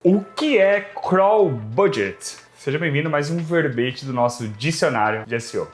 O que é crawl budget? Seja bem-vindo a mais um verbete do nosso dicionário de SEO.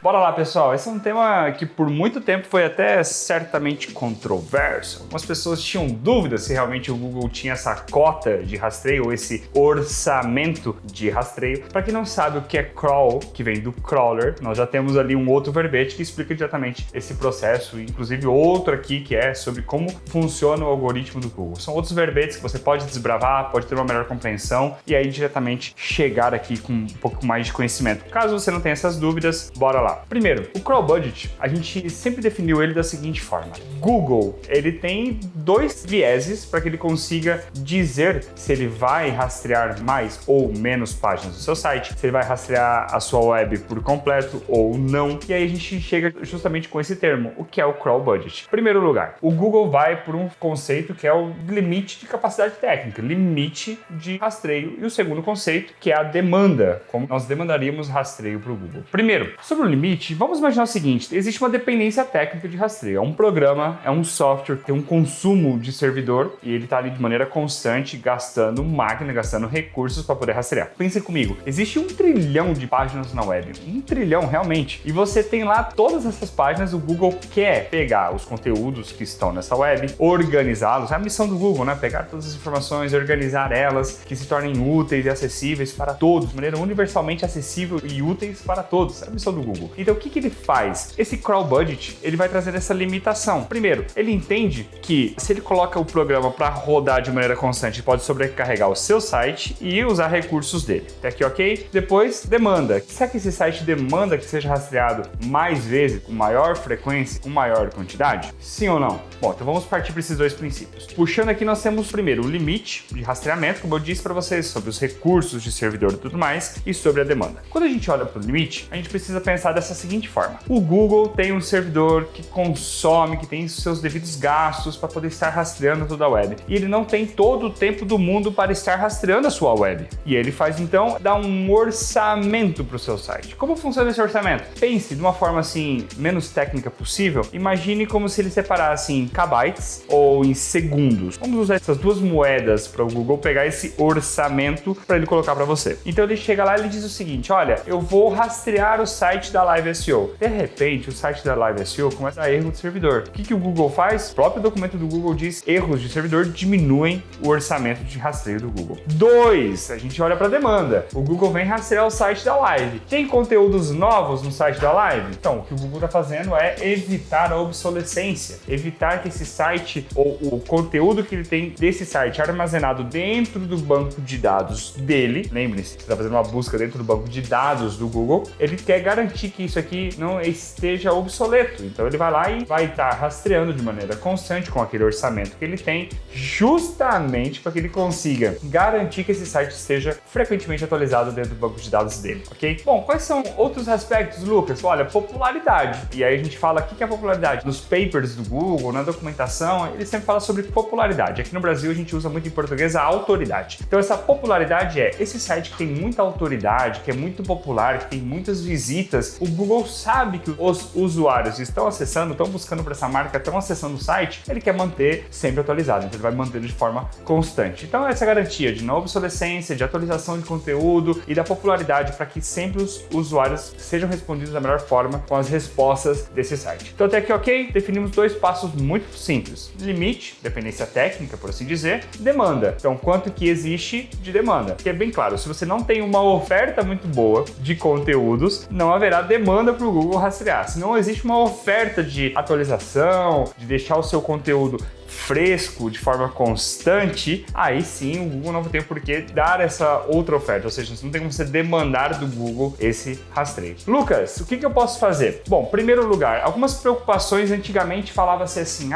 Bora lá, pessoal. Esse é um tema que por muito tempo foi até certamente controverso. Algumas pessoas tinham dúvidas se realmente o Google tinha essa cota de rastreio ou esse orçamento de rastreio. Para quem não sabe o que é crawl, que vem do crawler, nós já temos ali um outro verbete que explica diretamente esse processo, inclusive outro aqui que é sobre como funciona o algoritmo do Google. São outros verbetes que você pode desbravar, pode ter uma melhor compreensão e aí diretamente chegar aqui com um pouco mais de conhecimento. Caso você não tenha essas dúvidas, bora lá. Primeiro, o crawl budget, a gente sempre definiu ele da seguinte forma. Google, ele tem dois vieses para que ele consiga dizer se ele vai rastrear mais ou menos páginas do seu site, se ele vai rastrear a sua web por completo ou não. E aí a gente chega justamente com esse termo, o que é o crawl budget. Em primeiro lugar, o Google vai por um conceito que é o limite de capacidade técnica, limite de rastreio. E o segundo conceito, que é a demanda, como nós demandaríamos rastreio para o Google. Primeiro, sobre o limite, vamos imaginar o seguinte, existe uma dependência técnica de rastreio. É um programa, é um software que tem um consumo de servidor e ele está ali de maneira constante, gastando máquina, gastando recursos para poder rastrear. Pense comigo, existe 1 trilhão de páginas na web, 1 trilhão realmente, e você tem lá todas essas páginas, o Google quer pegar os conteúdos que estão nessa web, organizá-los, é a missão do Google, né? Pegar todas as informações, organizar elas, que se tornem úteis e acessíveis para todos, de maneira universalmente acessível e úteis para todos. É a missão do Google. Então, o que ele faz? Esse crawl budget, ele vai trazer essa limitação. Primeiro, ele entende que se ele coloca o programa para rodar de maneira constante, pode sobrecarregar o seu site e usar recursos dele. Até aqui, ok? Depois, demanda. Será que esse site demanda que seja rastreado mais vezes, com maior frequência, com maior quantidade? Sim ou não? Bom, então vamos partir para esses dois princípios. Puxando aqui, nós temos primeiro o limite de rastreamento, como eu disse para vocês, sobre os recursos de servidor e tudo mais, e sobre a demanda. Quando a gente olha para o limite, a gente precisa pensar dessa seguinte forma. O Google tem um servidor que consome, que tem seus devidos gastos para poder estar rastreando toda a web. E ele não tem todo o tempo do mundo para estar rastreando a sua web. E ele faz, então, dá um orçamento para o seu site. Como funciona esse orçamento? Pense de uma forma, assim, menos técnica possível. Imagine como se ele separasse em kbytes ou em segundos. Vamos usar essas duas moedas para o Google pegar esse orçamento para ele colocar para você. Então ele chega lá e ele diz o seguinte, olha, eu vou rastrear o site da Live SEO. De repente, o site da Live SEO começa a dar erro de servidor. O que o Google faz? O próprio documento do Google diz, erros de servidor diminuem o orçamento de rastreio do Google. 2, a gente olha para a demanda. O Google vem rastrear o site da Live. Tem conteúdos novos no site da Live? Então, o que o Google está fazendo é evitar a obsolescência, evitar que esse site ou o conteúdo que ele tem desse site armazenado dentro do banco de dados dele, lembre-se, você está fazendo uma busca dentro do banco de dados do Google, ele quer garantir que isso aqui não esteja obsoleto. Então ele vai lá e vai estar rastreando de maneira constante com aquele orçamento que ele tem, justamente para que ele consiga garantir que esse site esteja frequentemente atualizado dentro do banco de dados dele, ok? Bom, quais são outros aspectos, Lucas? Olha, popularidade. E aí a gente fala, o que é popularidade? Nos papers do Google, na documentação, ele sempre fala sobre popularidade. Aqui no Brasil a gente usa muito em português a autoridade. Então essa popularidade é esse site que tem muita autoridade, que é muito popular, que tem muitas visitas, o Google sabe que os usuários estão acessando, estão buscando por essa marca, estão acessando o site, ele quer manter sempre atualizado, então ele vai manter de forma constante. Então essa garantia de não obsolescência, de atualização de conteúdo e da popularidade para que sempre os usuários sejam respondidos da melhor forma com as respostas desse site. Então até aqui, ok? Definimos dois passos muito simples. Limite, dependência técnica, por assim dizer, demanda. Então quanto que existe de demanda? Que é bem claro, se você não tem uma oferta muito boa de conteúdos, não haverá demanda para o Google rastrear. Se não existe uma oferta de atualização, de deixar o seu conteúdo fresco, de forma constante, aí sim o Google não tem por que dar essa outra oferta, ou seja, não tem como você demandar do Google esse rastreio. Lucas, o que eu posso fazer? Bom, em primeiro lugar, algumas preocupações antigamente falava-se assim,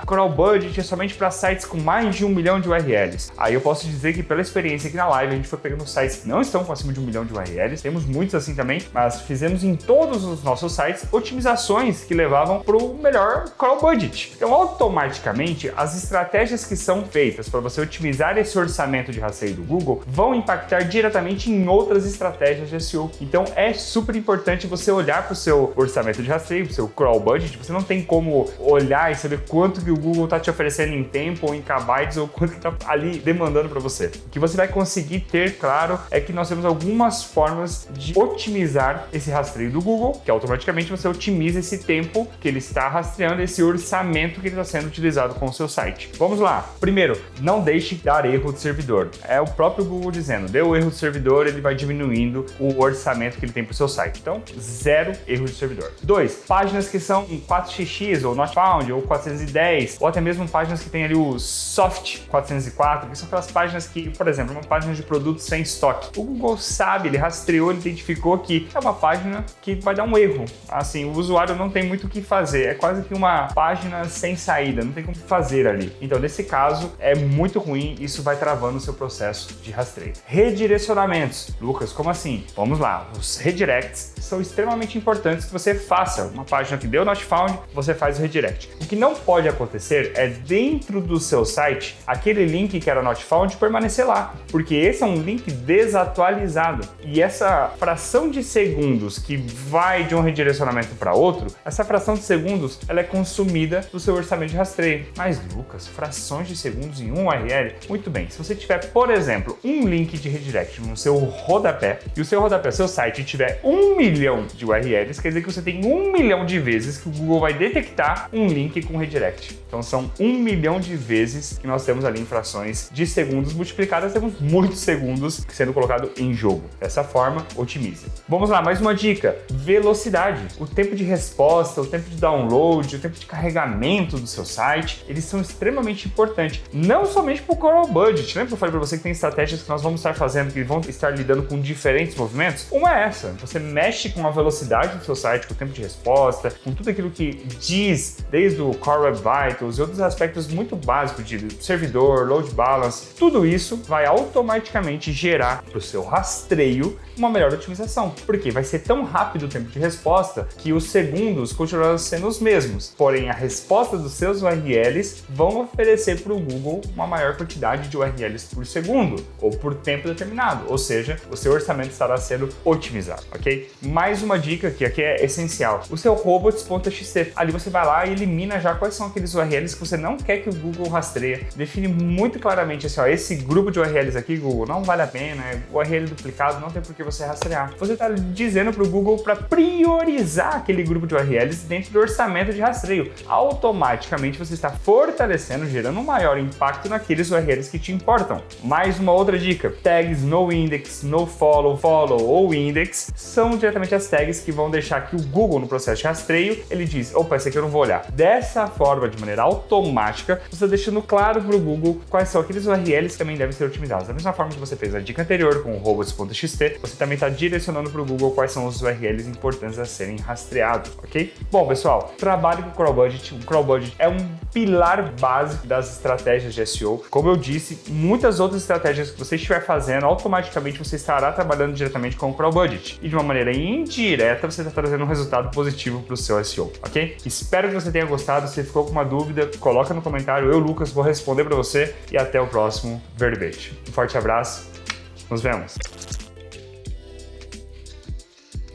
crawl budget é somente para sites com mais de 1 milhão de URLs. Aí eu posso dizer que pela experiência aqui na live, a gente foi pegando sites que não estão com acima de 1 milhão de URLs, temos muitos assim também, mas fizemos em todos os nossos sites otimizações que levavam para o melhor crawl budget. Então, automaticamente, Basicamente, as estratégias que são feitas para você otimizar esse orçamento de rastreio do Google vão impactar diretamente em outras estratégias de SEO. Então é super importante você olhar para o seu orçamento de rastreio, para o seu crawl budget. Você não tem como olhar e saber quanto que o Google está te oferecendo em tempo ou em kbytes ou quanto que está ali demandando para você. O que você vai conseguir ter, claro, é que nós temos algumas formas de otimizar esse rastreio do Google, que automaticamente você otimiza esse tempo que ele está rastreando, esse orçamento que ele está sendo utilizado com o seu site. Vamos lá. Primeiro, não deixe dar erro de servidor. É o próprio Google dizendo, deu erro de servidor, ele vai diminuindo o orçamento que ele tem para o seu site. Então, 0 erro de servidor. 2, páginas que são 4xx ou not found ou 410, ou até mesmo páginas que tem ali o soft 404, que são aquelas páginas que, por exemplo, uma página de produtos sem estoque. O Google sabe, ele rastreou, ele identificou que é uma página que vai dar um erro. Assim, o usuário não tem muito o que fazer. É quase que uma página sem saída, não tem como fazer ali. Então, nesse caso, é muito ruim, isso vai travando o seu processo de rastreio. Redirecionamentos. Lucas, como assim? Vamos lá. Os redirects são extremamente importantes que você faça. Uma página que deu not found, você faz o redirect. O que não pode acontecer é dentro do seu site, aquele link que era not found permanecer lá, porque esse é um link desatualizado. E essa fração de segundos que vai de um redirecionamento para outro, essa fração de segundos, ela é consumida do seu orçamento de rastreio. Mas, Lucas, frações de segundos em um URL? Muito bem, se você tiver, por exemplo, um link de redirect no seu rodapé, e o seu rodapé, seu site, tiver 1 milhão de URLs, quer dizer que você tem 1 milhão de vezes que o Google vai detectar um link com redirect. Então são 1 milhão de vezes que nós temos ali em frações de segundos multiplicadas, temos muitos segundos sendo colocado em jogo. Dessa forma, otimize. Vamos lá, mais uma dica. Velocidade. O tempo de resposta, o tempo de download, o tempo de carregamento do seu site, eles são extremamente importantes. Não somente para o crawl budget. Lembra que eu falei para você que tem estratégias que nós vamos estar fazendo, que vão estar lidando com diferentes movimentos? Uma é essa. Você mexe com a velocidade do seu site, com o tempo de resposta, com tudo aquilo que diz, desde o Core Web Vitals e outros aspectos muito básicos de servidor, load balance. Tudo isso vai automaticamente gerar para o seu rastreio uma melhor otimização. Porque vai ser tão rápido o tempo de resposta que os segundos continuarão sendo os mesmos. Porém, a resposta dos seus URLs vão oferecer para o Google uma maior quantidade de URLs por segundo ou por tempo determinado. Ou seja, o seu orçamento estará sendo otimizado, ok? Mais uma dica que aqui é essencial. O seu robots.txt. Ali você vai lá e elimina já quais são aqueles URLs que você não quer que o Google rastreie. Define muito claramente assim, ó, esse grupo de URLs aqui, Google, não vale a pena, é URL duplicado, não tem por que você rastrear. Você está dizendo para o Google para priorizar aquele grupo de URLs dentro do orçamento de rastreio. Automaticamente você está fortalecendo, gerando um maior impacto naqueles URLs que te importam. Mais uma outra dica: tags noindex, nofollow, follow ou index são diretamente as tags que vão deixar que o Google, no processo de rastreio, ele diz, opa, esse aqui eu não vou olhar. Dessa forma, de maneira automática, você está deixando claro para o Google quais são aqueles URLs que também devem ser otimizados. Da mesma forma que você fez na dica anterior com o robots.txt, você também está direcionando para o Google quais são os URLs importantes a serem rastreados, ok? Bom, pessoal, trabalhe com o crawl budget. O crawl budget é um pilar básico das estratégias de SEO. Como eu disse, muitas outras estratégias que você estiver fazendo, automaticamente você estará trabalhando diretamente com o crawl budget. E de uma maneira indireta, você está trazendo um resultado positivo para o seu SEO, ok? Espero que você tenha gostado. Se ficou com uma dúvida, coloca no comentário. Eu, Lucas, vou responder para você e até o próximo Verbete. Um forte abraço. Nos vemos.